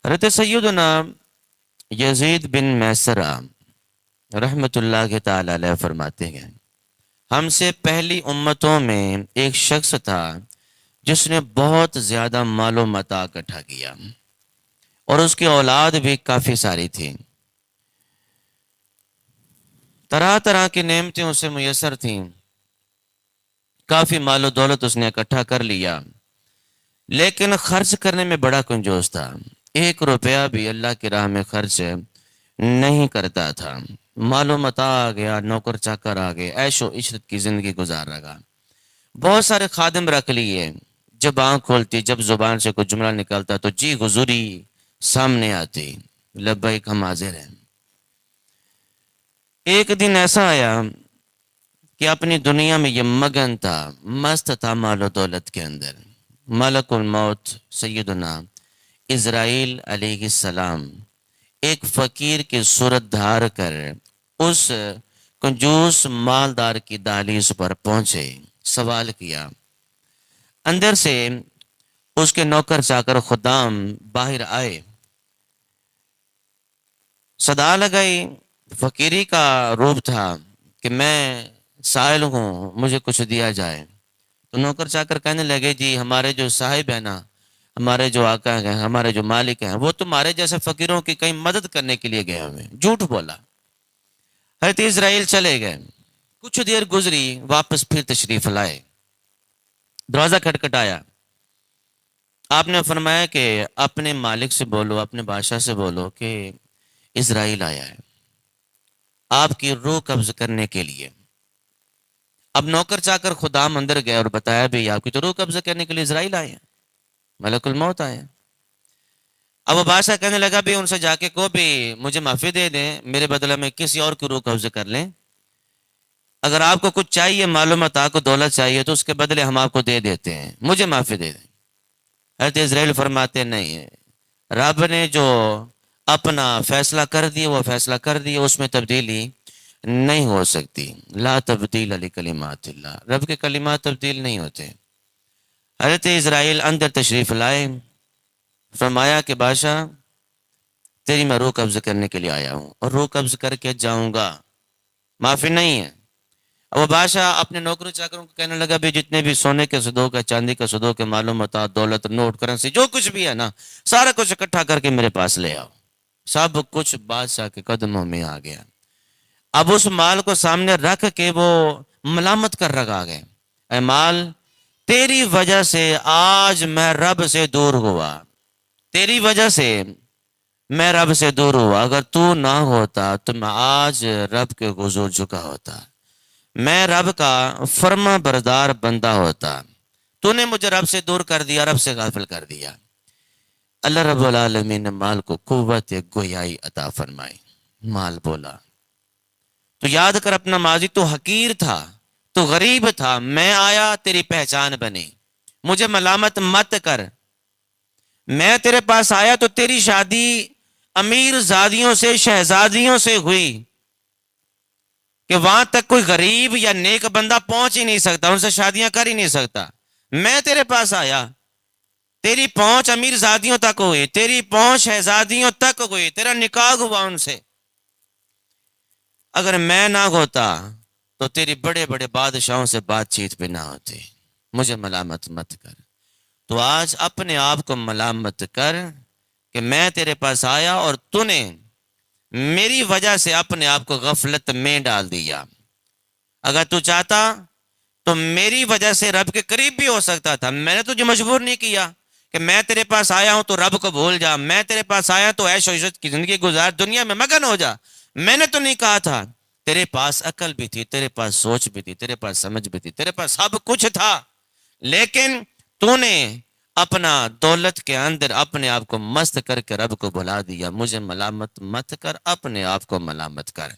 حضرت سیدنا یزید بن میسرہ رحمۃ اللہ کے تعالی علیہ فرماتے ہیں، ہم سے پہلی امتوں میں ایک شخص تھا جس نے بہت زیادہ مال و متاع اکٹھا کیا اور اس کی اولاد بھی کافی ساری تھی، طرح طرح کی نعمتیں اسے میسر تھیں، کافی مال و دولت اس نے اکٹھا کر لیا، لیکن خرچ کرنے میں بڑا کنجوس تھا، 1 روپیہ بھی اللہ کی راہ میں خرچ نہیں کرتا تھا۔ مال و متاع آ گیا، نوکر چاکر آ گئے، عیش و عشرت کی زندگی گزار رہا، بہت سارے خادم رکھ لیے، جب آنکھ کھولتی، جب زبان سے کوئی جملہ نکلتا تو جی حضوری سامنے آتی، لبیک ہم حاضر ہیں۔ ایک دن ایسا آیا کہ اپنی دنیا میں یہ مگن تھا، مست تھا مال و دولت کے اندر۔ ملک الموت سیدنا اسرائیل علیہ السلام ایک فقیر کی صورت دھار کر اس کنجوس مالدار کی دہلیز پر پہنچے، سوال کیا، اندر سے اس کے نوکر چاکر خدام باہر آئے، صدا لگائی، فقیری کا روپ تھا کہ میں سائل ہوں، مجھے کچھ دیا جائے۔ تو نوکر چاکر کہنے لگے، جی ہمارے جو صاحب ہیں نا، ہمارے جو آقا ہیں، ہمارے جو مالک ہیں، وہ تمہارے جیسے فقیروں کی کہیں مدد کرنے کے لیے گئے ہوئے۔ جھوٹ بولا۔ حضرت اسرائیل چلے گئے، کچھ دیر گزری، واپس پھر تشریف لائے، دروازہ کھٹکھٹایا، آپ نے فرمایا کہ اپنے مالک سے بولو، اپنے بادشاہ سے بولو کہ اسرائیل آیا ہے آپ کی روح قبض کرنے کے لیے۔ اب نوکر چاکر خدام اندر گئے اور بتایا بھی آپ کی تو روح قبض کرنے کے لیے اسرائیل آئے ہیں، ملک الموت آئے ہیں۔ اب وہ بادشاہ کہنے لگا بھی ان سے جا کے کو بھی مجھے معافی دے دیں، میرے بدلے میں کسی اور کی روح قبض کر لیں، اگر آپ کو کچھ چاہیے، معلومات آپ کو دولت چاہیے تو اس کے بدلے ہم آپ کو دے دیتے ہیں، مجھے معافی دے دیں۔ حضرت اسرائیل فرماتے نہیں، رب نے جو اپنا فیصلہ کر دیا وہ فیصلہ کر دیا، اس میں تبدیلی نہیں ہو سکتی، لا تبدیل لکلمات اللہ، رب کے کلمات تبدیل نہیں ہوتے۔ حضرت اسرائیل اندر تشریف لائے، فرمایا کہ بادشاہ تیری میں روح قبض کرنے کے لیے آیا ہوں اور روح قبض کر کے جاؤں گا، معافی نہیں ہے۔ اب وہ بادشاہ اپنے نوکروں چاکروں کو کہنے لگا بھی جتنے بھی سونے کے صدوق ہے، چاندی کے صدوق ہے، معلومات، دولت، نوٹ، کرنسی، جو کچھ بھی ہے نا، سارا کچھ اکٹھا کر کے میرے پاس لے آؤ۔ سب کچھ بادشاہ کے قدموں میں آ گیا۔ اب اس مال کو سامنے رکھ کے وہ ملامت کر رکھا گئے، اے مال، تیری وجہ سے آج میں رب سے دور ہوا، تیری وجہ سے میں رب سے دور ہوا، اگر تو نہ ہوتا تو میں آج رب کے حضور جھکا ہوتا، میں رب کا فرما بردار بندہ ہوتا، تو نے مجھے رب سے دور کر دیا، رب سے غافل کر دیا۔ اللہ رب العالمین نے مال کو قوت گویائی عطا فرمائی۔ مال بولا، تو یاد کر اپنا ماضی، تو حقیر تھا، تو غریب تھا، میں آیا تیری پہچان بنی، مجھے ملامت مت کر، میں تیرے پاس آیا تو تیری شادی امیر زادیوں سے، شہزادیوں سے ہوئی کہ وہاں تک کوئی غریب یا نیک بندہ پہنچ ہی نہیں سکتا، ان سے شادیاں کر ہی نہیں سکتا، میں تیرے پاس آیا، تیری پہنچ امیر زادیوں تک ہوئی، تیری پہنچ شہزادیوں تک ہوئی، تیرا نکاح ہوا ان سے، اگر میں نہ ہوتا تو تیری بڑے بڑے بادشاہوں سے بات چیت بھی نہ ہوتی، مجھے ملامت مت کر۔ تو آج اپنے آپ کو ملامت کر کہ میں تیرے پاس آیا اور تو نے میری وجہ سے اپنے آپ کو غفلت میں ڈال دیا، اگر تو چاہتا تو میری وجہ سے رب کے قریب بھی ہو سکتا تھا، میں نے تجھے مجبور نہیں کیا کہ میں تیرے پاس آیا ہوں تو رب کو بھول جا، میں تیرے پاس آیا تو عیش و عشرت کی زندگی گزار، دنیا میں مگن ہو جا، میں نے تو نہیں کہا تھا، تیرے پاس عقل بھی تھی، تیرے پاس سوچ بھی تھی، تیرے پاس سمجھ بھی تھی، تیرے پاس سب کچھ تھا، لیکن تو نے اپنا دولت کے اندر اپنے آپ کو مست کر کے رب کو بھلا دیا۔ مجھے ملامت مت کر، اپنے آپ کو ملامت کر،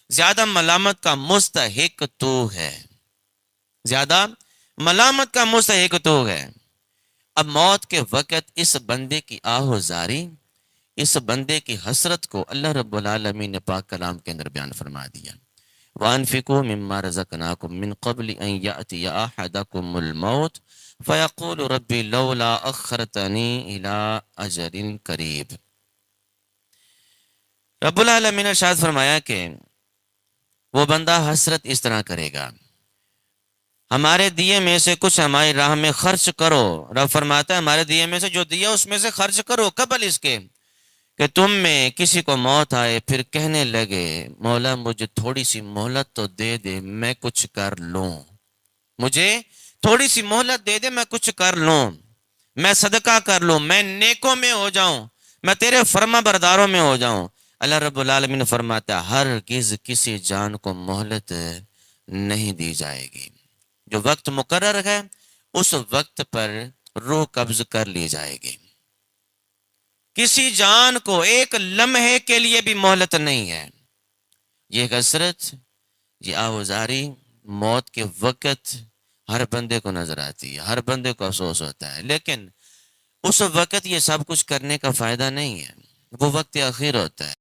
زیادہ ملامت کا مستحق تو ہے، زیادہ ملامت کا مستحق تو ہے۔ اب موت کے وقت اس بندے کی آہوزاری، اس بندے کی حسرت کو اللہ رب العالمین نے پاک کلام کے اندر بیان فرما دیا، وَأَنفِقُوا مِمَّا رَزَقْنَاكُم مِّن قَبْلِ أَن يَأْتِيَ أَحَدَكُمُ الْمَوْتُ فَيَقُولُ رَبِّ لَوْلَا أَخَّرْتَنِي إِلَىٰ أَجَلٍ قَرِيبٍ۔ رب العالمین نے ارشاد فرمایا کہ وہ بندہ حسرت اس طرح کرے گا، ہمارے دیے میں سے کچھ ہماری راہ میں خرچ کرو۔ رب فرماتا ہے ہمارے دیے میں سے جو دیا اس میں سے خرچ کرو، قبل اس کے کہ تم میں کسی کو موت آئے پھر کہنے لگے مولا مجھے تھوڑی سی مہلت تو دے دے میں کچھ کر لوں، مجھے تھوڑی سی مہلت دے دے میں کچھ کر لوں، میں صدقہ کر لوں، میں نیکوں میں ہو جاؤں، میں تیرے فرما برداروں میں ہو جاؤں۔ اللہ رب العالمین فرماتا ہے ہرگز کسی جان کو مہلت نہیں دی جائے گی، جو وقت مقرر ہے اس وقت پر روح قبض کر لی جائے گی، کسی جان کو ایک لمحے کے لیے بھی مہلت نہیں ہے۔ یہ کثرت، یہ آوازاری موت کے وقت ہر بندے کو نظر آتی ہے، ہر بندے کو افسوس ہوتا ہے، لیکن اس وقت یہ سب کچھ کرنے کا فائدہ نہیں ہے، وہ وقت اخیر ہوتا ہے۔